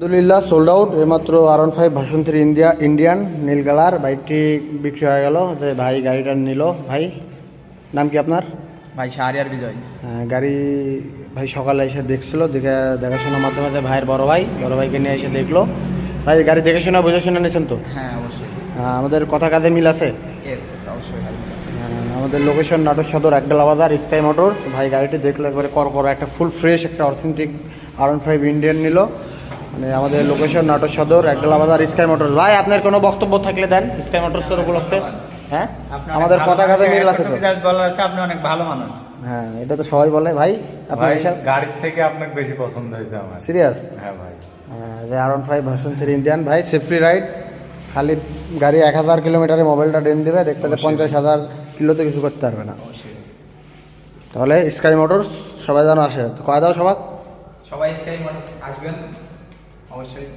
আলহামদুলিল্লাহ sold out. এইমাত্র R15 version 3 Indian নীল colour বাইকটি বিক্রি হয়ে গেল। যে ভাই গাড়িটা নিল, ভাই নাম কি আপনার? ভাই শাহরিয়ার বিজয়। গাড়ি ভাই সকালে এসে দেখছিল, দেখাশোনার মাধ্যমে ভাইয়ের বড় ভাইকে নিয়ে এসে দেখলো। ভাই গাড়ি দেখে শোনা বুঝে শুনে নিয়েছেন তো? হ্যাঁ অবশ্যই। আমাদের কথা কাজে মিল আছে। অবশ্যই ভাই। আমাদের লোকেশন নাটোর সদর একডালা বাজার, স্কাই মোটরস। ভাই গাড়িটি দেখলো একবারে করা একটা ফুল ফ্রেশ একটা অথেন্টিক R15 ইন্ডিয়ান নিল। মানে আমাদের লোকেশন নাটোর সদর একডালা বাজার, স্কাই মোটরস। ভাই আপনার কোনো বক্তব্য থাকলে দেন স্কাই মোটরসের উপলক্ষে। হ্যাঁ আমাদের কথা কাজে মিল আছে তো? আপনি অনেক ভালো মানুষ। হ্যাঁ এটা তো সবাই বলে। ভাই ভাই গাড়ির থেকে আপনাকে বেশি পছন্দ হয়েছে আমার। সিরিয়াস? হ্যাঁ ভাই। R15 ভার্সন 3 ইন্ডিয়ান ভাই, সেফটি রাইড। খালি গাড়ি 1000 কিলোমিটারে মোবাইলটা ডেন দেবে, দেখতে 50,000 কিলোতে কিছু করতে পারবে না। তাহলে স্কাই মোটরস সবাই যেন আসে, তো কয় দাও সবাই। সবাই স্কাই মোটরস আসবেন অবশ্যই।